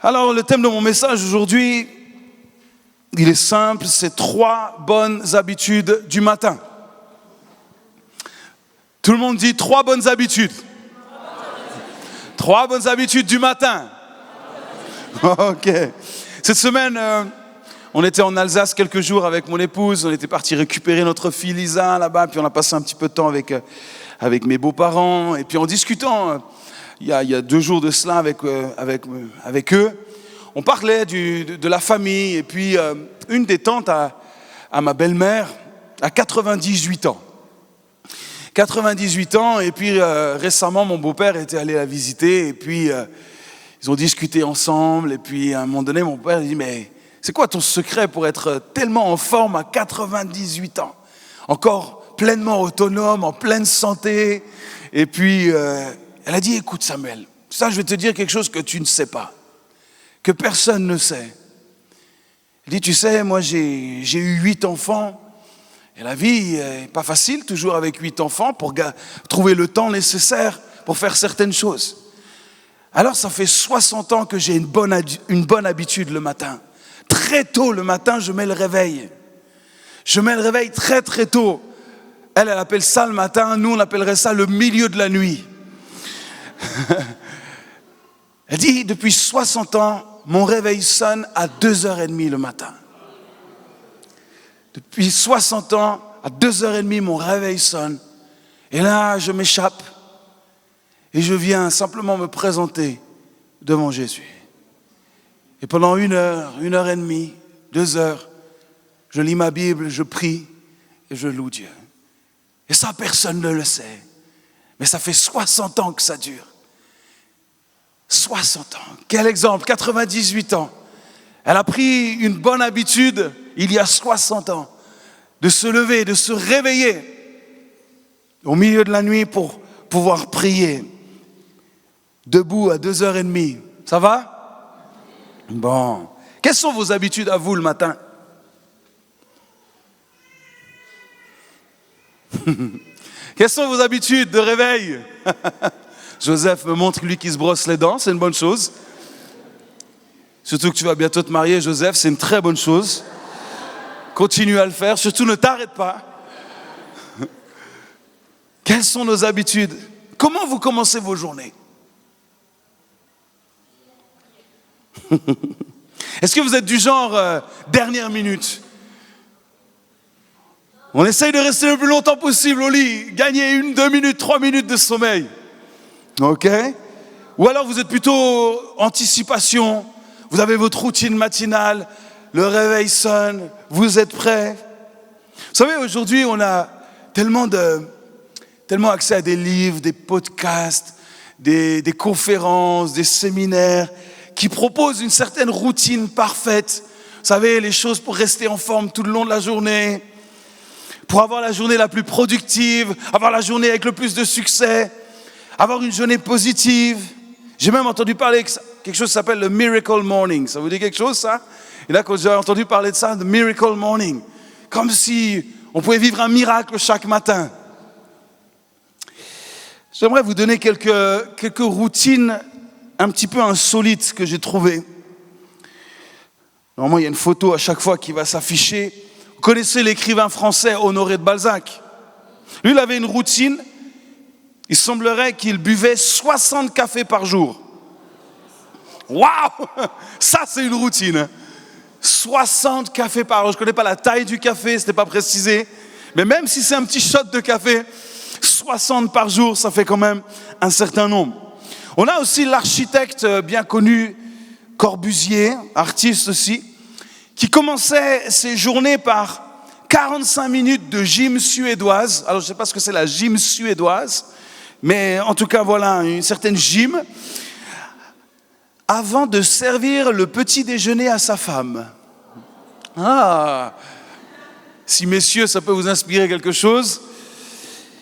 Alors, le thème de mon message aujourd'hui, il est simple, c'est 3 bonnes habitudes du matin. Tout le monde dit 3 bonnes habitudes. 3 bonnes habitudes du matin. Ok. Cette semaine, on était en Alsace quelques jours avec mon épouse. On était parti récupérer notre fille Lisa là-bas. Puis on a passé un petit peu de temps avec mes beaux-parents. Et puis en discutant, il y a 2 jours de cela avec eux, on parlait de la famille. Et puis une des tantes à ma belle-mère a 98 ans. 98 ans, et puis récemment, mon beau-père était allé la visiter, et puis ils ont discuté ensemble, et puis à un moment donné, mon père dit « Mais c'est quoi ton secret pour être tellement en forme à 98 ans? Encore pleinement autonome, en pleine santé ?» Et puis, elle a dit « Écoute Samuel, ça je vais te dire quelque chose que tu ne sais pas, que personne ne sait. » Elle dit « Tu sais, moi j'ai eu 8 enfants, et la vie n'est pas facile, toujours avec 8 enfants, pour trouver le temps nécessaire pour faire certaines choses. Alors ça fait 60 ans que j'ai une bonne habitude le matin. Très tôt le matin, je mets le réveil. Je mets le réveil très très tôt. Elle appelle ça le matin, nous on appellerait ça le milieu de la nuit. Elle dit, depuis 60 ans, mon réveil sonne à 2h30 le matin. Depuis 60 ans, à 2h30, mon réveil sonne. Et là, je m'échappe. Et je viens simplement me présenter devant Jésus. Et pendant 1h, 1h30, 2 heures, je lis ma Bible, je prie et je loue Dieu. Et ça, personne ne le sait. Mais ça fait 60 ans que ça dure. 60 ans. Quel exemple, 98 ans. Elle a pris une bonne habitude il y a 60 ans, de se lever, de se réveiller au milieu de la nuit pour pouvoir prier, debout à 2h30. Ça va? Bon. Quelles sont vos habitudes à vous le matin? Quelles sont vos habitudes de réveil? Joseph me montre lui qui se brosse les dents, c'est une bonne chose. Surtout que tu vas bientôt te marier, Joseph, c'est une très bonne chose. Continue à le faire, surtout ne t'arrête pas. Quelles sont nos habitudes? Comment vous commencez vos journées? Est-ce que vous êtes du genre dernière minute? On essaye de rester le plus longtemps possible au lit, gagner 1, 2 minutes, 3 minutes de sommeil. Ok? Ou alors vous êtes plutôt anticipation, vous avez votre routine matinale, le réveil sonne, vous êtes prêts. Vous savez, aujourd'hui, on a tellement accès à des livres, des podcasts, des conférences, des séminaires qui proposent une certaine routine parfaite. Vous savez, les choses pour rester en forme tout le long de la journée, pour avoir la journée la plus productive, avoir la journée avec le plus de succès, avoir une journée positive. J'ai même entendu parler de quelque chose qui s'appelle le Miracle Morning. Ça vous dit quelque chose, ça? Et là, quand j'ai entendu parler de ça, the Miracle Morning, comme si on pouvait vivre un miracle chaque matin. J'aimerais vous donner quelques routines un petit peu insolites que j'ai trouvées. Normalement, il y a une photo à chaque fois qui va s'afficher. Vous connaissez l'écrivain français Honoré de Balzac? Lui, il avait une routine. Il semblerait qu'il buvait 60 cafés par jour. Waouh! Ça, c'est une routine. 60 cafés par jour. Je ne connais pas la taille du café, ce n'était pas précisé. Mais même si c'est un petit shot de café, 60 par jour, ça fait quand même un certain nombre. On a aussi l'architecte bien connu, Corbusier, artiste aussi, qui commençait ses journées par 45 minutes de gym suédoise. Alors, je ne sais pas ce que c'est la gym suédoise, mais en tout cas, voilà, une certaine gym, avant de servir le petit déjeuner à sa femme. Ah, si messieurs, ça peut vous inspirer quelque chose.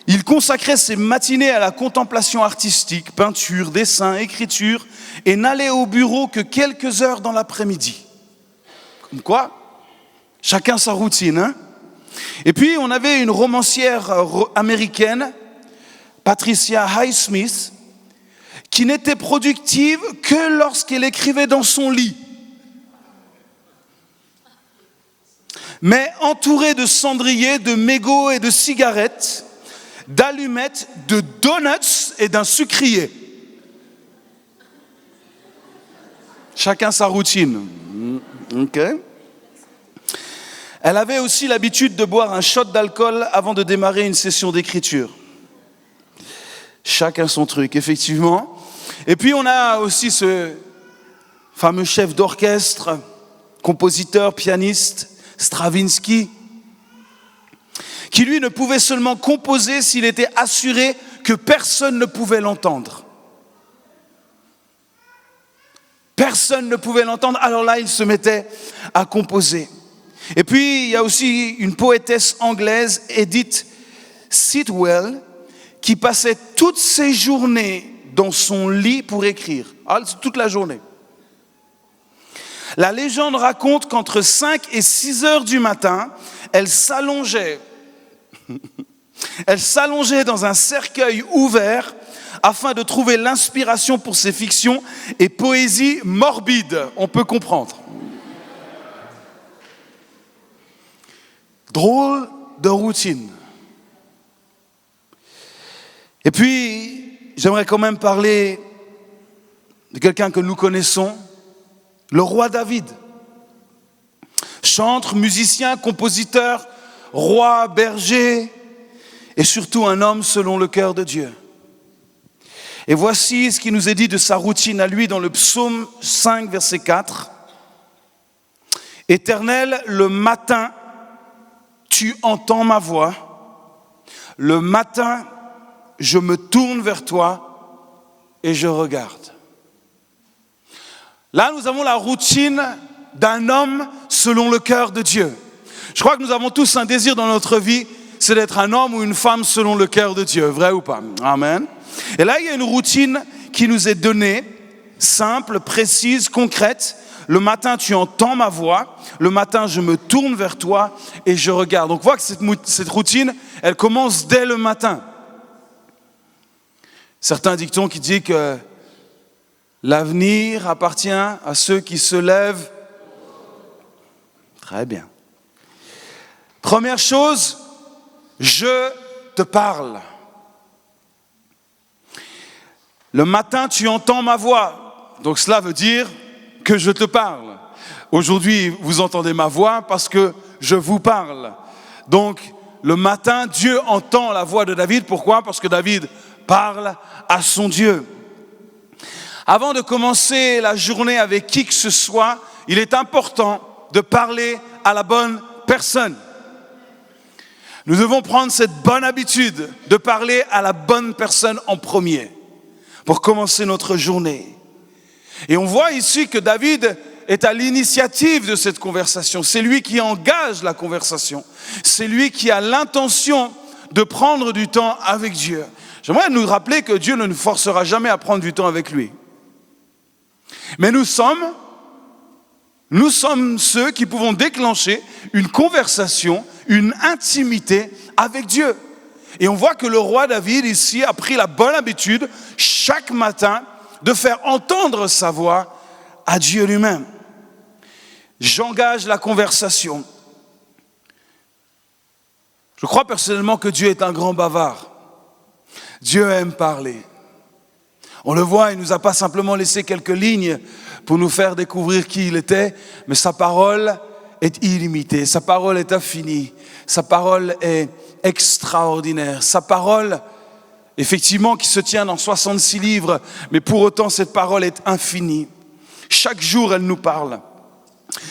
Il consacrait ses matinées à la contemplation artistique, peinture, dessin, écriture, et n'allait au bureau que quelques heures dans l'après-midi. Comme quoi, chacun sa routine, hein? Et puis, on avait une romancière américaine, Patricia Highsmith, qui n'était productive que lorsqu'elle écrivait dans son lit. Mais entourée de cendriers, de mégots et de cigarettes, d'allumettes, de donuts et d'un sucrier. Chacun sa routine. Ok. Elle avait aussi l'habitude de boire un shot d'alcool avant de démarrer une session d'écriture. Chacun son truc, effectivement. Et puis on a aussi ce fameux chef d'orchestre, compositeur, pianiste, Stravinsky, qui lui ne pouvait seulement composer s'il était assuré que personne ne pouvait l'entendre. Personne ne pouvait l'entendre, alors là il se mettait à composer. Et puis il y a aussi une poétesse anglaise, Edith Sitwell, qui passait toutes ses journées dans son lit pour écrire, toute la journée. La légende raconte qu'entre 5 et 6 heures du matin, elle s'allongeait dans un cercueil ouvert afin de trouver l'inspiration pour ses fictions et poésies morbides, on peut comprendre. Drôle de routine. Et puis, j'aimerais quand même parler de quelqu'un que nous connaissons, le roi David. Chantre, musicien, compositeur, roi, berger, et surtout un homme selon le cœur de Dieu. Et voici ce qui nous est dit de sa routine à lui dans le psaume 5, verset 4. « Éternel, le matin, tu entends ma voix. Le matin, je me tourne vers toi et je regarde. » Là, nous avons la routine d'un homme selon le cœur de Dieu. Je crois que nous avons tous un désir dans notre vie, c'est d'être un homme ou une femme selon le cœur de Dieu, vrai ou pas? Amen. Et là, il y a une routine qui nous est donnée, simple, précise, concrète. Le matin, tu entends ma voix. Le matin, je me tourne vers toi et je regarde. Donc, on voit que cette routine, elle commence dès le matin. Certains dictons qui disent que l'avenir appartient à ceux qui se lèvent. Très bien. Première chose, je te parle. Le matin, tu entends ma voix. Donc cela veut dire que je te parle. Aujourd'hui, vous entendez ma voix parce que je vous parle. Donc, le matin, Dieu entend la voix de David. Pourquoi? Parce que David parle à son Dieu. Avant de commencer la journée avec qui que ce soit, il est important de parler à la bonne personne. Nous devons prendre cette bonne habitude de parler à la bonne personne en premier pour commencer notre journée. Et on voit ici que David est à l'initiative de cette conversation. C'est lui qui engage la conversation. C'est lui qui a l'intention de prendre du temps avec Dieu. J'aimerais nous rappeler que Dieu ne nous forcera jamais à prendre du temps avec lui. Mais nous sommes ceux qui pouvons déclencher une conversation, une intimité avec Dieu. Et on voit que le roi David ici a pris la bonne habitude chaque matin de faire entendre sa voix à Dieu lui-même. J'engage la conversation. Je crois personnellement que Dieu est un grand bavard. Dieu aime parler. On le voit, il ne nous a pas simplement laissé quelques lignes pour nous faire découvrir qui il était, mais sa parole est illimitée, sa parole est infinie, sa parole est extraordinaire. Sa parole, effectivement, qui se tient dans 66 livres, mais pour autant, cette parole est infinie. Chaque jour, elle nous parle.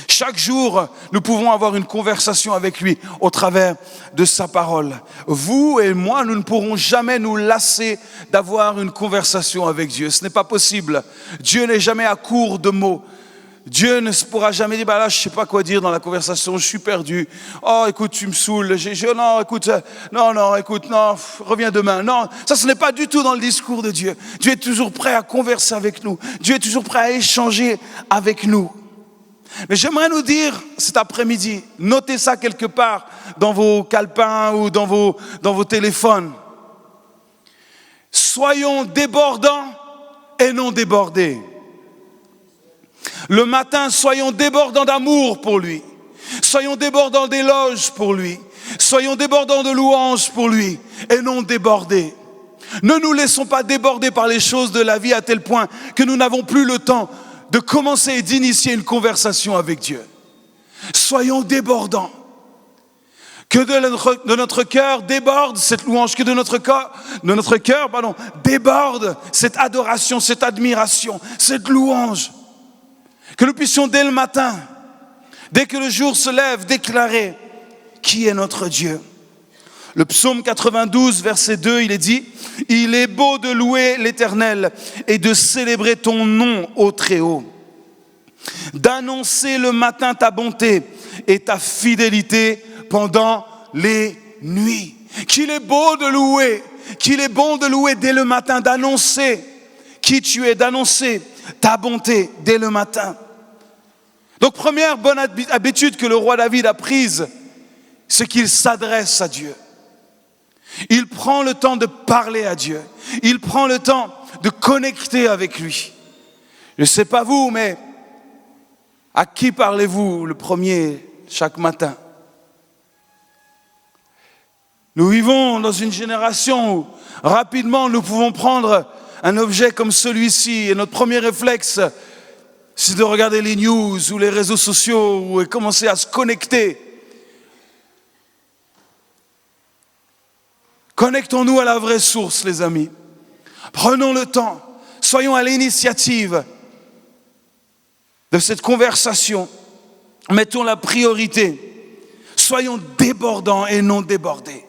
Chaque jour, nous pouvons avoir une conversation avec lui au travers de sa parole. Vous et moi, nous ne pourrons jamais nous lasser d'avoir une conversation avec Dieu. Ce n'est pas possible. Dieu n'est jamais à court de mots. Dieu ne pourra jamais dire, là, je ne sais pas quoi dire dans la conversation, je suis perdu. Oh, écoute, tu me saoules. Non, écoute, reviens demain. Non, ça, ce n'est pas du tout dans le discours de Dieu. Dieu est toujours prêt à converser avec nous. Dieu est toujours prêt à échanger avec nous. Mais j'aimerais nous dire cet après-midi, notez ça quelque part dans vos calepins ou dans vos téléphones. Soyons débordants et non débordés. Le matin, soyons débordants d'amour pour lui. Soyons débordants d'éloges pour lui. Soyons débordants de louanges pour lui et non débordés. Ne nous laissons pas déborder par les choses de la vie à tel point que nous n'avons plus le temps de commencer et d'initier une conversation avec Dieu. Soyons débordants. Que de notre cœur déborde cette louange, que de notre cœur déborde cette adoration, cette admiration, cette louange. Que nous puissions dès le matin, dès que le jour se lève, déclarer qui est notre Dieu. Le psaume 92, verset 2, il est dit « Il est beau de louer l'Éternel et de célébrer ton nom au Très-Haut, d'annoncer le matin ta bonté et ta fidélité pendant les nuits. » Qu'il est beau de louer, qu'il est bon de louer dès le matin, d'annoncer qui tu es, d'annoncer ta bonté dès le matin. Donc première bonne habitude que le roi David a prise, c'est qu'il s'adresse à Dieu. Il prend le temps de parler à Dieu. Il prend le temps de connecter avec lui. Je ne sais pas vous, mais à qui parlez-vous le premier chaque matin? Nous vivons dans une génération où rapidement nous pouvons prendre un objet comme celui-ci et notre premier réflexe, c'est de regarder les news ou les réseaux sociaux et commencer à se connecter. Connectons-nous à la vraie source, les amis. Prenons le temps, soyons à l'initiative de cette conversation. Mettons la priorité. Soyons débordants et non débordés.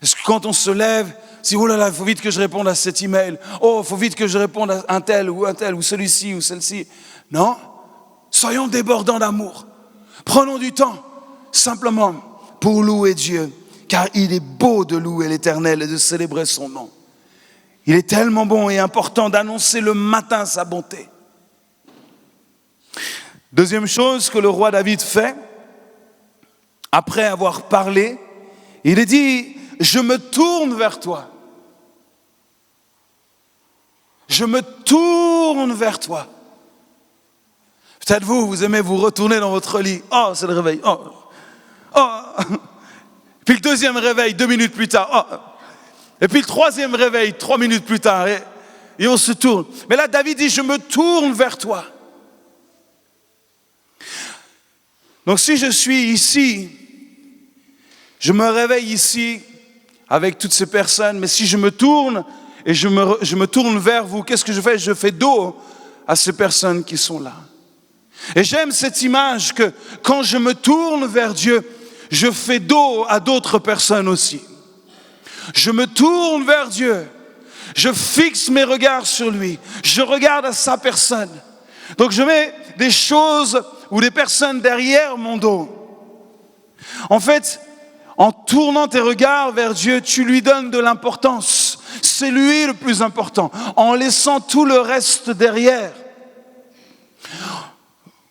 Est-ce que quand on se lève, si oh là là, il faut vite que je réponde à cet email. Oh, il faut vite que je réponde à un tel, ou celui-ci, ou celle-ci. Non, soyons débordants d'amour. Prenons du temps, simplement, pour louer Dieu. Car il est beau de louer l'Éternel et de célébrer son nom. Il est tellement bon et important d'annoncer le matin sa bonté. Deuxième chose que le roi David fait, après avoir parlé, il est dit, je me tourne vers toi. Je me tourne vers toi. Peut-être vous aimez vous retourner dans votre lit. Oh, c'est le réveil. Oh. Puis le deuxième réveil, 2 minutes plus tard. Oh. Et puis le troisième réveil, 3 minutes plus tard. Et on se tourne. Mais là, David dit, je me tourne vers toi. Donc si je suis ici, je me réveille ici avec toutes ces personnes. Mais si je me tourne et je me tourne vers vous, qu'est-ce que je fais? Je fais dos à ces personnes qui sont là. Et j'aime cette image que quand je me tourne vers Dieu, je fais dos à d'autres personnes aussi. Je me tourne vers Dieu. Je fixe mes regards sur lui. Je regarde à sa personne. Donc je mets des choses ou des personnes derrière mon dos. En fait, en tournant tes regards vers Dieu, tu lui donnes de l'importance. C'est lui le plus important. En laissant tout le reste derrière.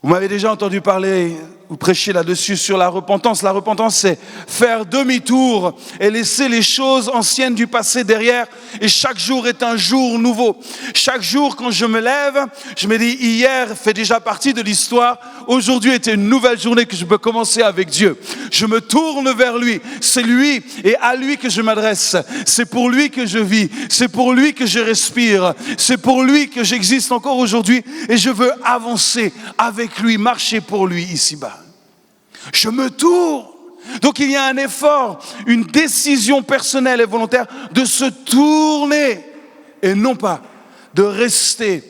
Vous m'avez déjà entendu parler, ou prêcher là-dessus sur la repentance. La repentance, c'est faire demi-tour et laisser les choses anciennes du passé derrière. Et chaque jour est un jour nouveau. Chaque jour, quand je me lève, je me dis, hier fait déjà partie de l'histoire. Aujourd'hui était une nouvelle journée que je peux commencer avec Dieu. Je me tourne vers lui. C'est lui et à lui que je m'adresse. C'est pour lui que je vis. C'est pour lui que je respire. C'est pour lui que j'existe encore aujourd'hui. Et je veux avancer avec lui, marcher pour lui ici-bas. Je me tourne. Donc il y a un effort, une décision personnelle et volontaire de se tourner et non pas de rester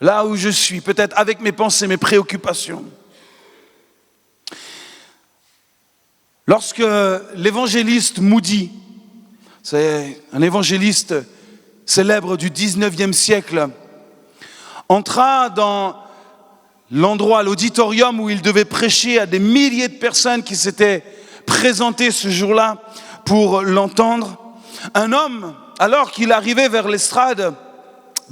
là où je suis, peut-être avec mes pensées, mes préoccupations. Lorsque l'évangéliste Moody, c'est un évangéliste célèbre du 19e siècle, entra dans l'endroit, l'auditorium où il devait prêcher à des milliers de personnes qui s'étaient présentées ce jour-là pour l'entendre. Un homme, alors qu'il arrivait vers l'estrade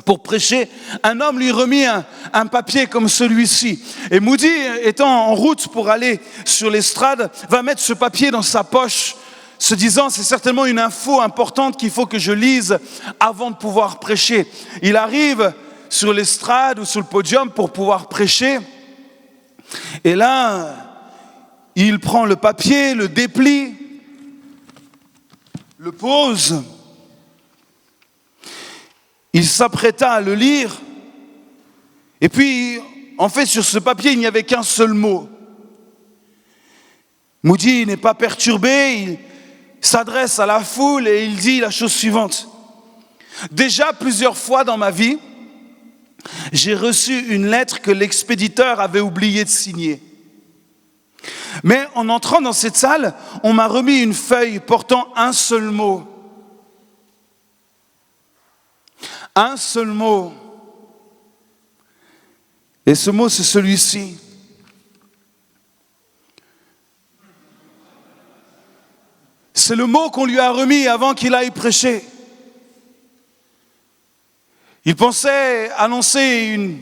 pour prêcher, un homme lui remit un papier comme celui-ci. Et Moody, étant en route pour aller sur l'estrade, va mettre ce papier dans sa poche. se disant, c'est certainement une info importante qu'il faut que je lise avant de pouvoir prêcher. Il arrive sur l'estrade ou sur le podium pour pouvoir prêcher. Et là, il prend le papier, le déplie, le pose. Il s'apprêta à le lire. Et puis, en fait, sur ce papier, il n'y avait qu'un seul mot. Moody n'est pas perturbé, il s'adresse à la foule et il dit la chose suivante. Déjà plusieurs fois dans ma vie, j'ai reçu une lettre que l'expéditeur avait oublié de signer. Mais en entrant dans cette salle, on m'a remis une feuille portant un seul mot. Un seul mot. Et ce mot, c'est celui-ci. C'est le mot qu'on lui a remis avant qu'il aille prêcher. Il pensait annoncer une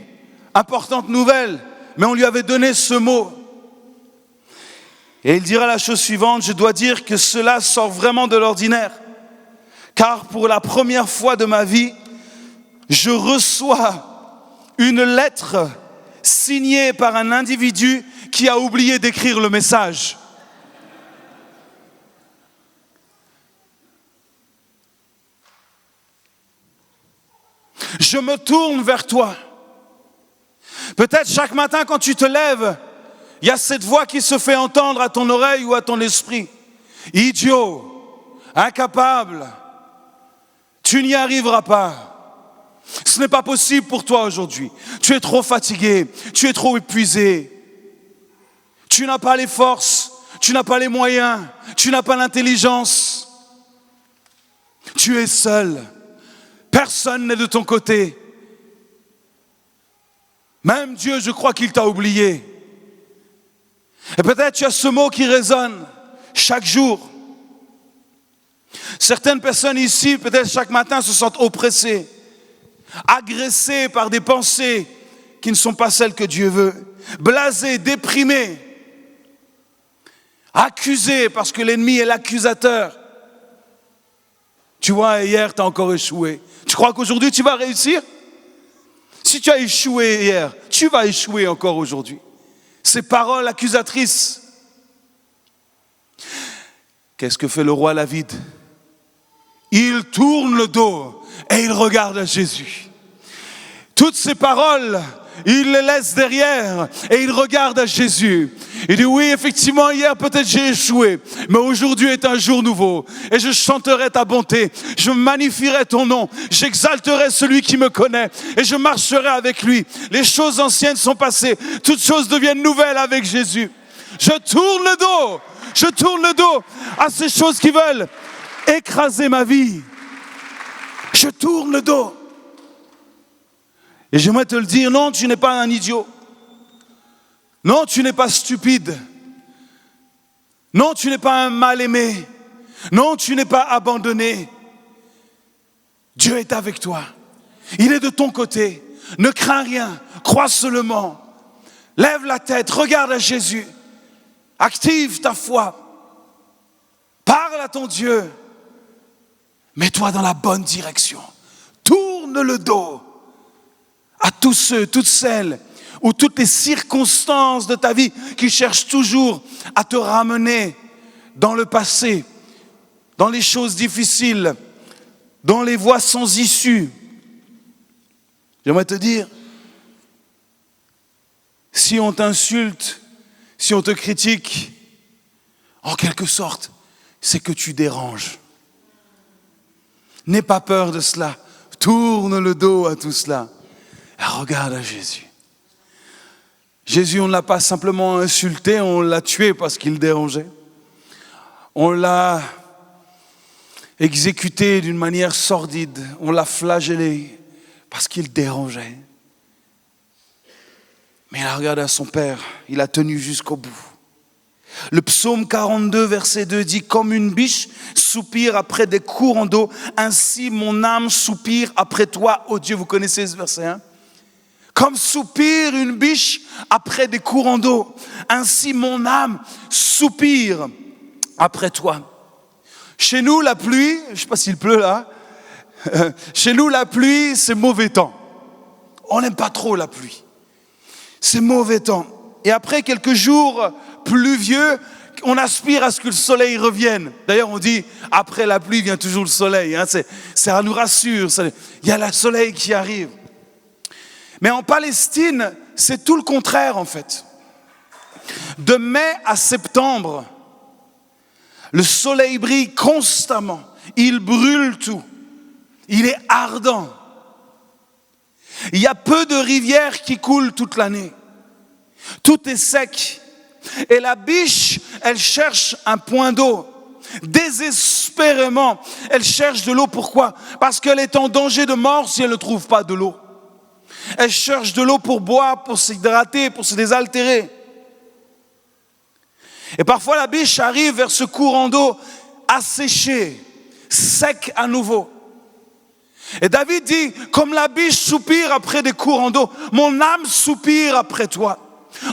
importante nouvelle, mais on lui avait donné ce mot. Et il dira la chose suivante, je dois dire que cela sort vraiment de l'ordinaire. Car pour la première fois de ma vie, je reçois une lettre signée par un individu qui a oublié d'écrire le message. Je me tourne vers toi. Peut-être chaque matin quand tu te lèves, il y a cette voix qui se fait entendre à ton oreille ou à ton esprit. Idiot, incapable, tu n'y arriveras pas. Ce n'est pas possible pour toi aujourd'hui. Tu es trop fatigué, tu es trop épuisé. Tu n'as pas les forces, tu n'as pas les moyens, tu n'as pas l'intelligence. Tu es seul. Personne n'est de ton côté. Même Dieu, je crois qu'il t'a oublié. Et peut-être tu as ce mot qui résonne chaque jour. Certaines personnes ici, peut-être chaque matin, se sentent oppressées, agressées par des pensées qui ne sont pas celles que Dieu veut, blasées, déprimées, accusées parce que l'ennemi est l'accusateur. Tu vois, hier, tu as encore échoué. Tu crois qu'aujourd'hui, tu vas réussir? Si tu as échoué hier, tu vas échouer encore aujourd'hui. Ces paroles accusatrices. Qu'est-ce que fait le roi David? Il tourne le dos et il regarde à Jésus. Toutes ces paroles, il les laisse derrière et il regarde à Jésus. Il dit oui, effectivement, hier peut-être j'ai échoué, mais aujourd'hui est un jour nouveau et je chanterai ta bonté, je magnifierai ton nom, j'exalterai celui qui me connaît et je marcherai avec lui. Les choses anciennes sont passées, toutes choses deviennent nouvelles avec Jésus. Je tourne le dos à ces choses qui veulent écraser ma vie. Je tourne le dos. Et j'aimerais te le dire, non, tu n'es pas un idiot. Non, tu n'es pas stupide. Non, tu n'es pas un mal-aimé. Non, tu n'es pas abandonné. Dieu est avec toi. Il est de ton côté. Ne crains rien. Crois seulement. Lève la tête. Regarde à Jésus. Active ta foi. Parle à ton Dieu. Mets-toi dans la bonne direction. Tourne le dos à tous ceux, toutes celles ou toutes les circonstances de ta vie qui cherchent toujours à te ramener dans le passé, dans les choses difficiles, dans les voies sans issue. J'aimerais te dire, si on t'insulte, si on te critique, en quelque sorte, c'est que tu déranges. N'aie pas peur de cela. Tourne le dos à tout cela. Et regarde à Jésus. Jésus, on ne l'a pas simplement insulté, on l'a tué parce qu'il dérangeait. On l'a exécuté d'une manière sordide. On l'a flagellé parce qu'il dérangeait. Mais il a regardé à son Père, il a tenu jusqu'au bout. Le psaume 42, verset 2 dit « Comme une biche soupire après des courants d'eau, ainsi mon âme soupire après toi, ô Dieu. » Vous connaissez ce verset, hein? Comme soupire une biche après des courants d'eau, ainsi mon âme soupire après toi. Chez nous, la pluie, je ne sais pas s'il pleut là, chez nous, la pluie, c'est mauvais temps. On n'aime pas trop la pluie. C'est mauvais temps. Et après quelques jours pluvieux, on aspire à ce que le soleil revienne. D'ailleurs, on dit, après la pluie vient toujours le soleil. Ça nous rassure, il y a le soleil qui arrive. Mais en Palestine, c'est tout le contraire en fait. De mai à septembre, le soleil brille constamment. Il brûle tout. Il est ardent. Il y a peu de rivières qui coulent toute l'année. Tout est sec. Et la biche, elle cherche un point d'eau. Désespérément, elle cherche de l'eau. Pourquoi? Parce qu'elle est en danger de mort si elle ne trouve pas de l'eau. Elle cherche de l'eau pour boire, pour s'hydrater, pour se désaltérer. Et parfois la biche arrive vers ce courant d'eau asséché, sec à nouveau. Et David dit, comme la biche soupire après des courants d'eau, mon âme soupire après toi.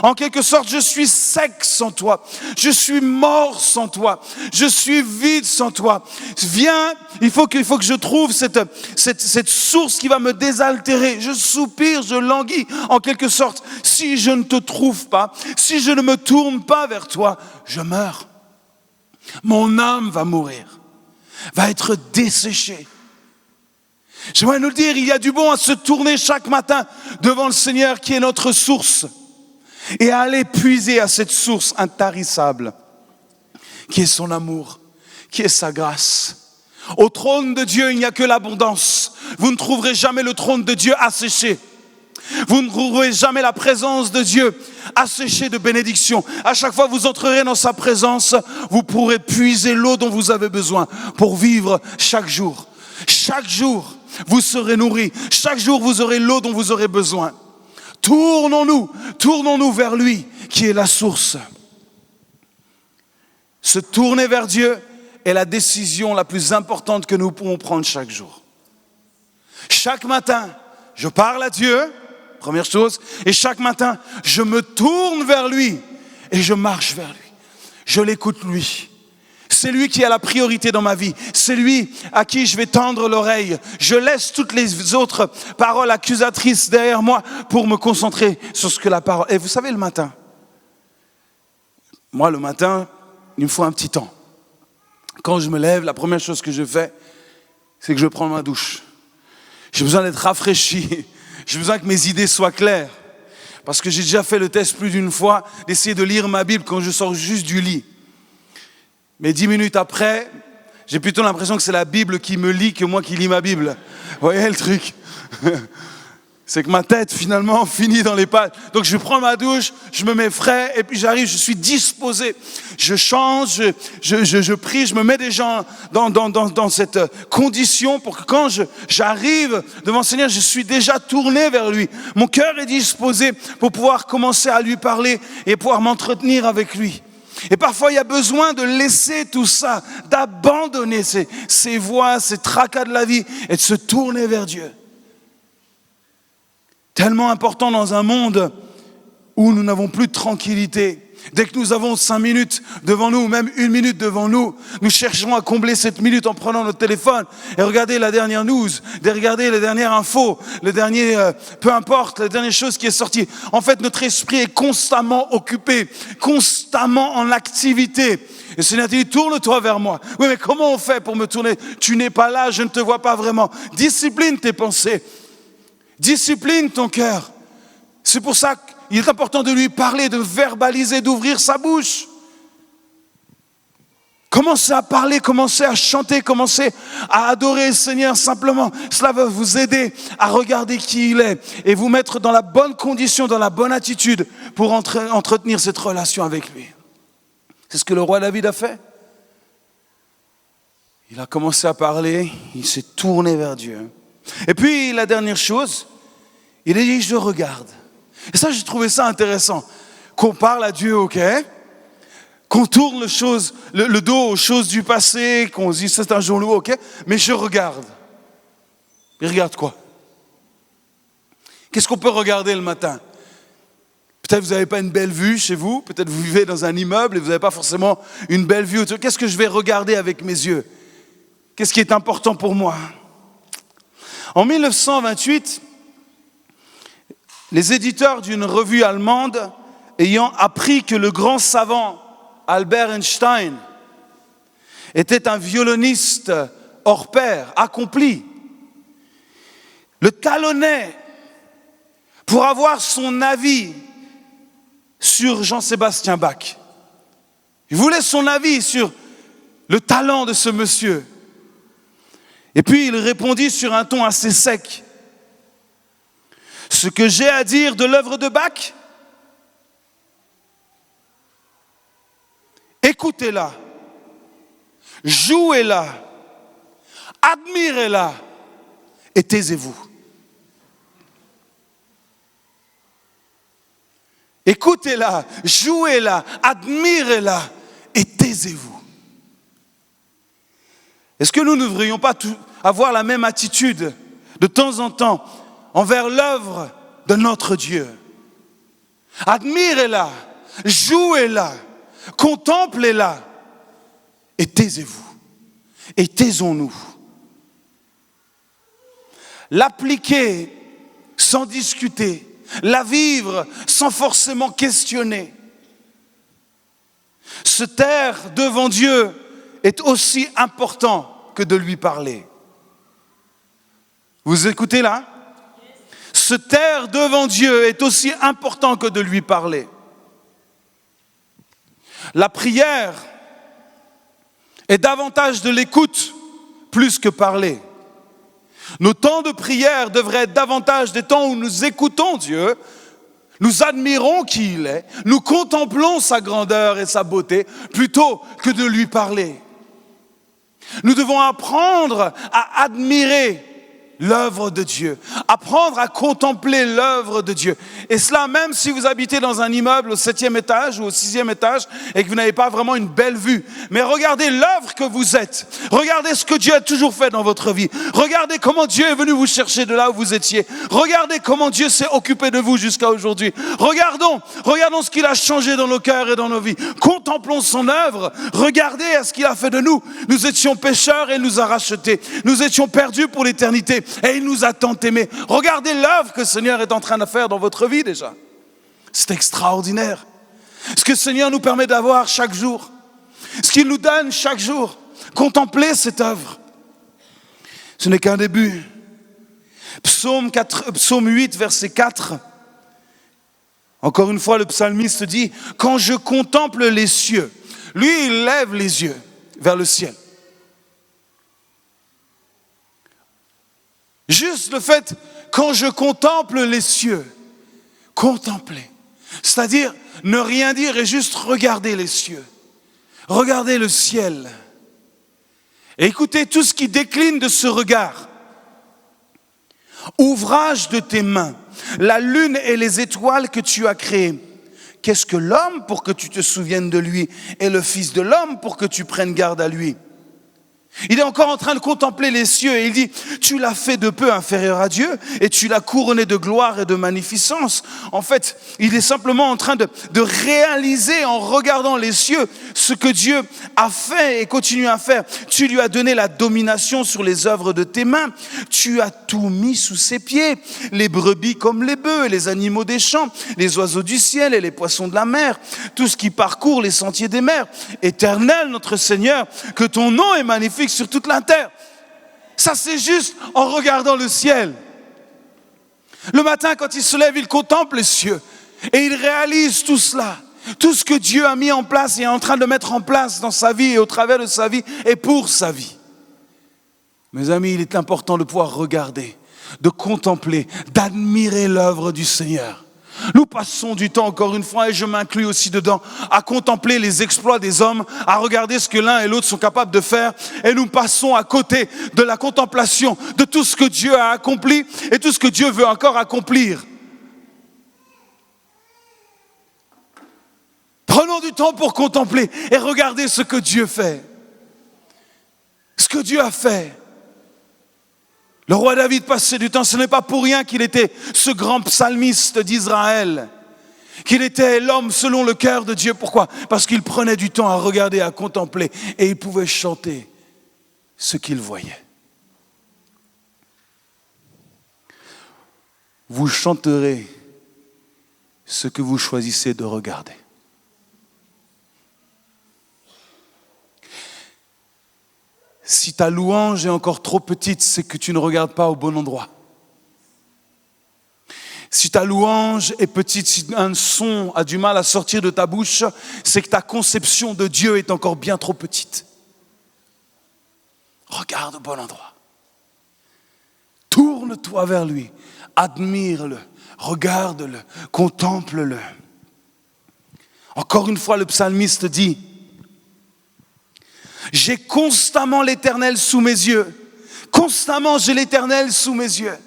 En quelque sorte, je suis sec sans toi. Je suis mort sans toi. Je suis vide sans toi. Viens, il faut que je trouve cette source qui va me désaltérer. Je soupire, je languis. En quelque sorte, si je ne te trouve pas, si je ne me tourne pas vers toi, je meurs. Mon âme va mourir, va être desséchée. J'aimerais nous le dire, il y a du bon à se tourner chaque matin devant le Seigneur qui est notre source et à aller puiser à cette source intarissable qui est son amour, qui est sa grâce. Au trône de Dieu, il n'y a que l'abondance. Vous ne trouverez jamais le trône de Dieu asséché. Vous ne trouverez jamais la présence de Dieu asséchée de bénédictions. À chaque fois que vous entrerez dans sa présence, vous pourrez puiser l'eau dont vous avez besoin pour vivre chaque jour. Chaque jour, vous serez nourris. Chaque jour, vous aurez l'eau dont vous aurez besoin. Tournons-nous vers lui qui est la source. Se tourner vers Dieu est la décision la plus importante que nous pouvons prendre chaque jour. Chaque matin, je parle à Dieu, première chose, et chaque matin, je me tourne vers lui et je marche vers lui. Je l'écoute lui. C'est lui qui a la priorité dans ma vie. C'est lui à qui je vais tendre l'oreille. Je laisse toutes les autres paroles accusatrices derrière moi pour me concentrer sur ce que la parole... Et vous savez, le matin, moi, le matin, il me faut un petit temps. Quand je me lève, la première chose que je fais, c'est que je prends ma douche. J'ai besoin d'être rafraîchi. J'ai besoin que mes idées soient claires. Parce que j'ai déjà fait le test plus d'une fois d'essayer de lire ma Bible quand je sors juste du lit. Mais 10 minutes après, j'ai plutôt l'impression que c'est la Bible qui me lit que moi qui lis ma Bible. Vous voyez le truc? C'est que ma tête finalement finit dans les pages. Donc je prends ma douche, je me mets frais et puis j'arrive, je suis disposé. Je change, je prie, je me mets déjà dans cette condition pour que quand j'arrive devant le Seigneur, je suis déjà tourné vers lui. Mon cœur est disposé pour pouvoir commencer à lui parler et pouvoir m'entretenir avec lui. Et parfois, il y a besoin de laisser tout ça, d'abandonner ces voies, ces tracas de la vie et de se tourner vers Dieu. Tellement important dans un monde où nous n'avons plus de tranquillité. Dès que nous avons 5 minutes devant nous, même 1 minute devant nous, nous chercherons à combler cette minute en prenant notre téléphone et regarder la dernière news, regarder les dernières infos, le dernier, peu importe, la dernière chose qui est sortie. En fait, notre esprit est constamment occupé, constamment en activité. Et le Seigneur dit, tourne-toi vers moi. Oui, mais comment on fait pour me tourner? Tu n'es pas là, je ne te vois pas vraiment. Discipline tes pensées. Discipline ton cœur. C'est pour ça qu'il est important de lui parler, de verbaliser, d'ouvrir sa bouche. Commencez à parler, commencez à chanter, commencez à adorer le Seigneur simplement. Cela va vous aider à regarder qui il est et vous mettre dans la bonne condition, dans la bonne attitude pour entretenir cette relation avec lui. C'est ce que le roi David a fait. Il a commencé à parler, il s'est tourné vers Dieu. Et puis la dernière chose, il a dit, je regarde. Et ça, j'ai trouvé ça intéressant. Qu'on parle à Dieu, ok? Qu'on tourne le dos aux choses du passé, qu'on se dise c'est un jour nouveau, ok? Mais je regarde. Il regarde quoi? Qu'est-ce qu'on peut regarder le matin? Peut-être vous n'avez pas une belle vue chez vous, peut-être vous vivez dans un immeuble et vous n'avez pas forcément une belle vue. Qu'est-ce que je vais regarder avec mes yeux? Qu'est-ce qui est important pour moi? En 1928, les éditeurs d'une revue allemande, ayant appris que le grand savant Albert Einstein était un violoniste hors pair, accompli, le talonnaient pour avoir son avis sur Jean-Sébastien Bach. Il voulait son avis sur le talent de ce monsieur. Et puis il répondit sur un ton assez sec. Ce que j'ai à dire de l'œuvre de Bach, écoutez-la, jouez-la, admirez-la et taisez-vous. Écoutez-la, jouez-la, admirez-la et taisez-vous. Est-ce que nous ne devrions pas avoir la même attitude de temps en temps envers l'œuvre de notre Dieu? Admirez-la, jouez-la, contemplez-la et taisez-vous. Et taisons-nous. L'appliquer sans discuter, la vivre sans forcément questionner. Se taire devant Dieu est aussi important que de lui parler. Vous écoutez là? Se taire devant Dieu est aussi important que de lui parler. La prière est davantage de l'écoute plus que parler. Nos temps de prière devraient être davantage des temps où nous écoutons Dieu, nous admirons qui il est, nous contemplons sa grandeur et sa beauté, plutôt que de lui parler. Nous devons apprendre à admirer l'œuvre de Dieu, apprendre à contempler l'œuvre de Dieu. Et cela même si vous habitez dans un immeuble au 7e étage ou au 6e étage et que vous n'avez pas vraiment une belle vue. Mais regardez l'œuvre que vous êtes. Regardez ce que Dieu a toujours fait dans votre vie. Regardez comment Dieu est venu vous chercher de là où vous étiez. Regardez comment Dieu s'est occupé de vous jusqu'à aujourd'hui. Regardons ce qu'il a changé dans nos cœurs et dans nos vies. Contemplons son œuvre. Regardez à ce qu'il a fait de nous. Nous étions pécheurs et il nous a rachetés. Nous étions perdus pour l'éternité. Et il nous a tant aimés. Regardez l'œuvre que le Seigneur est en train de faire dans votre vie déjà. C'est extraordinaire. Ce que le Seigneur nous permet d'avoir chaque jour. Ce qu'il nous donne chaque jour. Contemplez cette œuvre. Ce n'est qu'un début. Psaume 8, verset 4. Encore une fois, le psalmiste dit, quand je contemple les cieux, lui, il lève les yeux vers le ciel. Juste le fait, quand je contemple les cieux, contempler, c'est-à-dire ne rien dire et juste regarder les cieux, regarder le ciel. Et écoutez tout ce qui décline de ce regard. Ouvrage de tes mains, la lune et les étoiles que tu as créées. Qu'est-ce que l'homme pour que tu te souviennes de lui et le fils de l'homme pour que tu prennes garde à lui? Il est encore en train de contempler les cieux et il dit, tu l'as fait de peu inférieur à Dieu et tu l'as couronné de gloire et de magnificence. En fait, il est simplement en train de réaliser en regardant les cieux ce que Dieu a fait et continue à faire. Tu lui as donné la domination sur les œuvres de tes mains. Tu as tout mis sous ses pieds, les brebis comme les bœufs et les animaux des champs, les oiseaux du ciel et les poissons de la mer, tout ce qui parcourt les sentiers des mers. Éternel notre Seigneur, que ton nom est magnifique sur toute la terre. Ça, c'est juste en regardant le ciel. Le matin, quand il se lève, il contemple les cieux et il réalise tout cela. Tout ce que Dieu a mis en place et est en train de mettre en place dans sa vie et au travers de sa vie et pour sa vie. Mes amis, il est important de pouvoir regarder, de contempler, d'admirer l'œuvre du Seigneur. Nous passons du temps, encore une fois, et je m'inclus aussi dedans, à contempler les exploits des hommes, à regarder ce que l'un et l'autre sont capables de faire, et nous passons à côté de la contemplation de tout ce que Dieu a accompli et tout ce que Dieu veut encore accomplir. Prenons du temps pour contempler et regarder ce que Dieu fait. Ce que Dieu a fait. Le roi David passait du temps, ce n'est pas pour rien qu'il était ce grand psalmiste d'Israël. qu'il était l'homme selon le cœur de Dieu. Pourquoi? Parce qu'il prenait du temps à regarder, à contempler, et il pouvait chanter ce qu'il voyait. Vous chanterez ce que vous choisissez de regarder. Si ta louange est encore trop petite, c'est que tu ne regardes pas au bon endroit. Si ta louange est petite, si un son a du mal à sortir de ta bouche, c'est que ta conception de Dieu est encore bien trop petite. Regarde au bon endroit. Tourne-toi vers lui. Admire-le. Regarde-le. Contemple-le. Encore une fois, le psalmiste dit: j'ai constamment l'Éternel sous mes yeux. Constamment, j'ai l'Éternel sous mes yeux.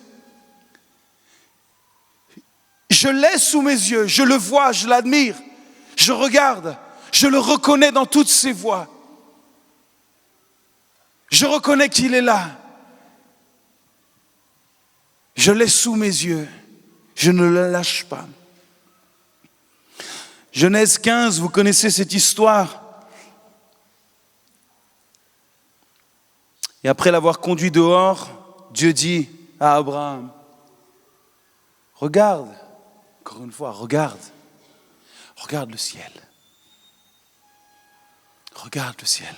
Je l'ai sous mes yeux, je le vois, je l'admire, je regarde, je le reconnais dans toutes ses voies. Je reconnais qu'il est là. Je l'ai sous mes yeux, je ne le lâche pas. Genèse 15, vous connaissez cette histoire. Et après l'avoir conduit dehors, Dieu dit à Abraham: regarde. Encore une fois, regarde le ciel. Regarde le ciel.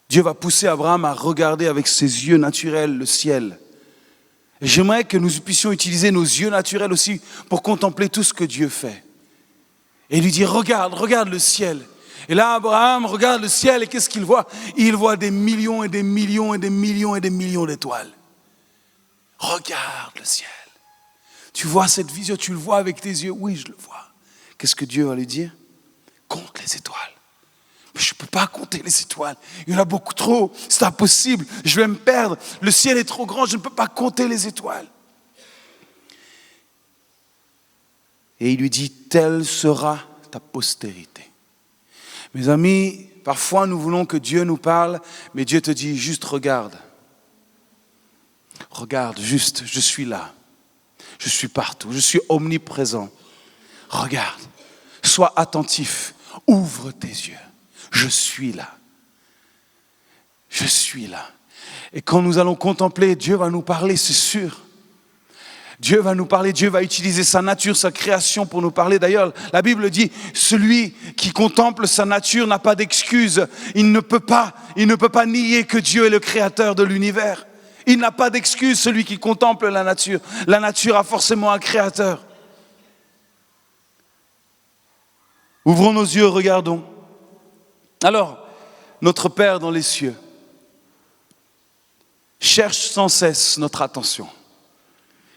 Dieu va pousser Abraham à regarder avec ses yeux naturels le ciel. Et j'aimerais que nous puissions utiliser nos yeux naturels aussi pour contempler tout ce que Dieu fait. Et il lui dit: regarde le ciel. Et là, Abraham regarde le ciel et qu'est-ce qu'il voit? Il voit des millions et des millions et des millions et des millions d'étoiles. Regarde le ciel. Tu vois cette vision, tu le vois avec tes yeux? Oui, je le vois. Qu'est-ce que Dieu va lui dire? Compte les étoiles. Mais je ne peux pas compter les étoiles. Il y en a beaucoup trop. C'est impossible. Je vais me perdre. Le ciel est trop grand. Je ne peux pas compter les étoiles. Et il lui dit: telle sera ta postérité. Mes amis, parfois nous voulons que Dieu nous parle, mais Dieu te dit juste: regarde. Regarde, juste, je suis là. Je suis partout, je suis omniprésent. Regarde, sois attentif, ouvre tes yeux. Je suis là. Je suis là. Et quand nous allons contempler, Dieu va nous parler, c'est sûr. Dieu va nous parler, Dieu va utiliser sa nature, sa création pour nous parler. D'ailleurs, la Bible dit: celui qui contemple sa nature n'a pas d'excuse. Il ne peut pas nier que Dieu est le créateur de l'univers. Il n'a pas d'excuse, celui qui contemple la nature. La nature a forcément un créateur. Ouvrons nos yeux, regardons. Alors, notre Père dans les cieux cherche sans cesse notre attention.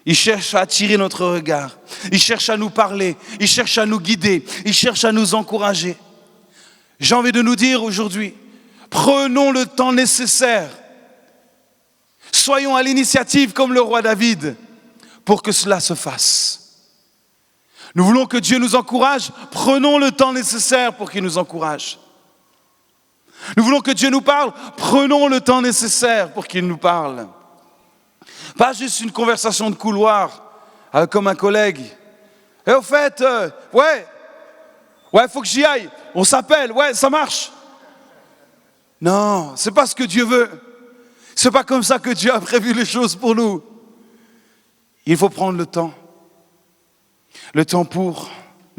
Il cherche à attirer notre regard. Il cherche à nous parler. Il cherche à nous guider. Il cherche à nous encourager. J'ai envie de nous dire aujourd'hui, prenons le temps nécessaire. Soyons à l'initiative comme le roi David pour que cela se fasse. Nous voulons que Dieu nous encourage. Prenons le temps nécessaire pour qu'il nous encourage. Nous voulons que Dieu nous parle. Prenons le temps nécessaire pour qu'il nous parle. Pas juste une conversation de couloir comme un collègue. Et au fait, ouais, faut que j'y aille. On s'appelle, ouais, ça marche. Non, c'est pas ce que Dieu veut. C'est pas comme ça que Dieu a prévu les choses pour nous. Il faut prendre le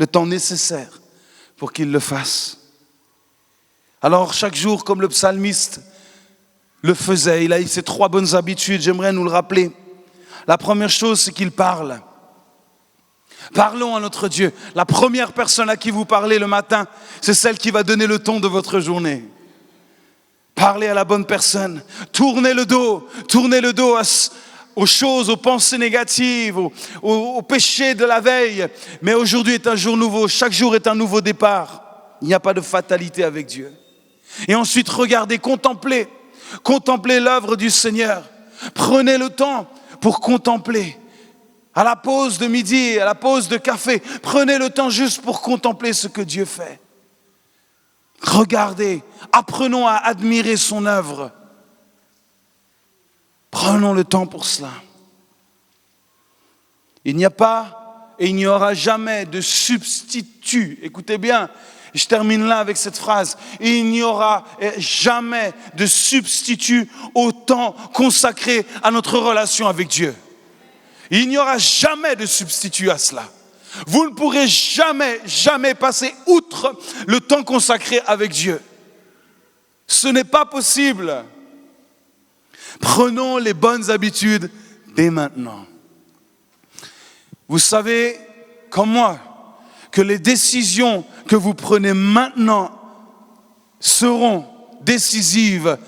temps nécessaire pour qu'il le fasse. Alors chaque jour, comme le psalmiste le faisait, il a eu ces 3 bonnes habitudes, j'aimerais nous le rappeler. La première chose, c'est qu'il parle. Parlons à notre Dieu. La première personne à qui vous parlez le matin, c'est celle qui va donner le ton de votre journée. Parlez à la bonne personne. Tournez le dos aux choses, aux pensées négatives, aux péchés de la veille. Mais aujourd'hui est un jour nouveau. Chaque jour est un nouveau départ. Il n'y a pas de fatalité avec Dieu. Et ensuite, regardez, contemplez l'œuvre du Seigneur. Prenez le temps pour contempler. À la pause de midi, à la pause de café, prenez le temps juste pour contempler ce que Dieu fait. Regardez, apprenons à admirer son œuvre. Prenons le temps pour cela. Il n'y a pas et il n'y aura jamais de substitut. Écoutez bien, je termine là avec cette phrase. Il n'y aura jamais de substitut au temps consacré à notre relation avec Dieu. Il n'y aura jamais de substitut à cela. Vous ne pourrez jamais passer outre le temps consacré avec Dieu. Ce n'est pas possible. Prenons les bonnes habitudes dès maintenant. Vous savez, comme moi, que les décisions que vous prenez maintenant seront décisives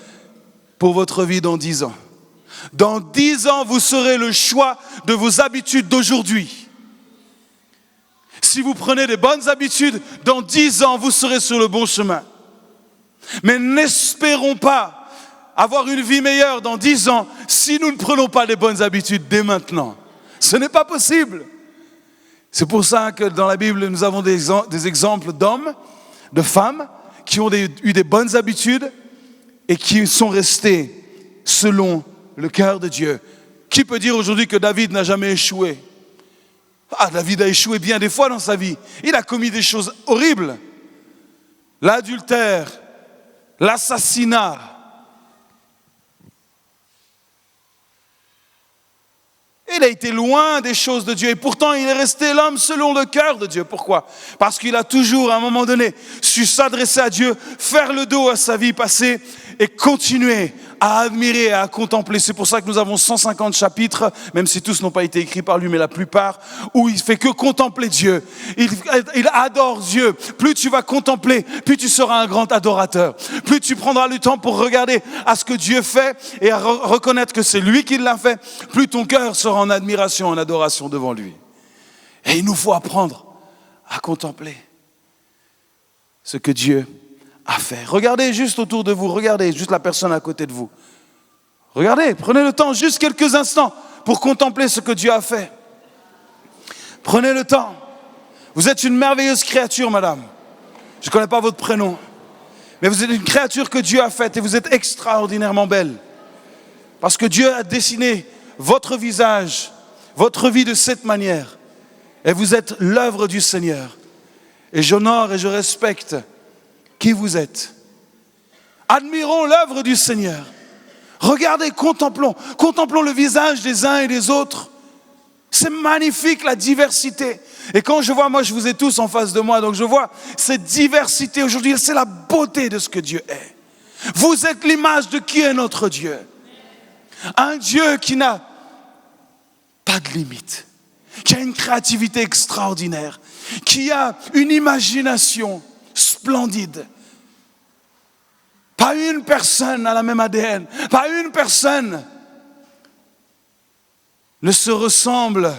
pour votre vie dans 10 ans. Dans 10 ans, vous serez le choix de vos habitudes d'aujourd'hui. Si vous prenez des bonnes habitudes, dans 10 ans, vous serez sur le bon chemin. Mais n'espérons pas avoir une vie meilleure dans 10 ans si nous ne prenons pas les bonnes habitudes dès maintenant. Ce n'est pas possible. C'est pour ça que dans la Bible, nous avons des exemples d'hommes, de femmes, qui ont eu des bonnes habitudes et qui sont restés selon le cœur de Dieu. Qui peut dire aujourd'hui que David n'a jamais échoué? David a échoué bien des fois dans sa vie. Il a commis des choses horribles. L'adultère, l'assassinat. Il a été loin des choses de Dieu et pourtant il est resté l'homme selon le cœur de Dieu. Pourquoi? Parce qu'il a toujours, à un moment donné, su s'adresser à Dieu, faire le dos à sa vie passée et continuer à admirer et à contempler. C'est pour ça que nous avons 150 chapitres, même si tous n'ont pas été écrits par lui, mais la plupart, où il ne fait que contempler Dieu. Il adore Dieu. Plus tu vas contempler, plus tu seras un grand adorateur. Plus tu prendras le temps pour regarder à ce que Dieu fait et à reconnaître que c'est lui qui l'a fait, plus ton cœur sera en admiration, en adoration devant lui. Et il nous faut apprendre à contempler ce que Dieu a fait. Regardez juste autour de vous, regardez juste la personne à côté de vous. Regardez, prenez le temps, juste quelques instants pour contempler ce que Dieu a fait. Prenez le temps. Vous êtes une merveilleuse créature, madame. Je ne connais pas votre prénom, mais vous êtes une créature que Dieu a faite et vous êtes extraordinairement belle. Parce que Dieu a dessiné votre visage, votre vie de cette manière. Et vous êtes l'œuvre du Seigneur. Et j'honore et je respecte qui vous êtes. Admirons l'œuvre du Seigneur. Regardez, contemplons le visage des uns et des autres. C'est magnifique la diversité. Et quand je vois, moi je vous ai tous en face de moi, donc je vois cette diversité aujourd'hui, c'est la beauté de ce que Dieu est. Vous êtes l'image de qui est notre Dieu. Un Dieu qui n'a pas de limite, qui a une créativité extraordinaire, qui a une imagination splendide. Pas une personne a la même ADN, pas une personne ne se ressemble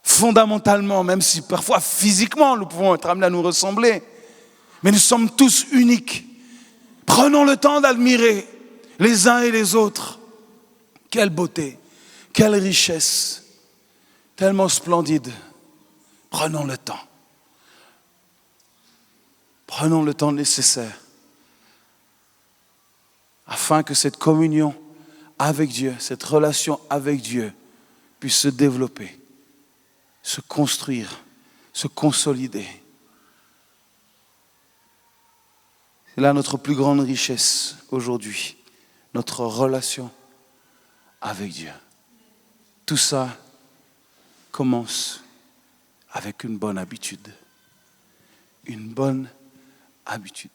fondamentalement, même si parfois physiquement nous pouvons être amenés à nous ressembler, mais nous sommes tous uniques. Prenons le temps d'admirer les uns et les autres. Quelle beauté, quelle richesse, tellement splendide. Prenons le temps. Prenons le temps nécessaire afin que cette communion avec Dieu, cette relation avec Dieu puisse se développer, se construire, se consolider. C'est là notre plus grande richesse aujourd'hui, notre relation avec Dieu. Tout ça commence avec une bonne habitude. Une bonne habitude.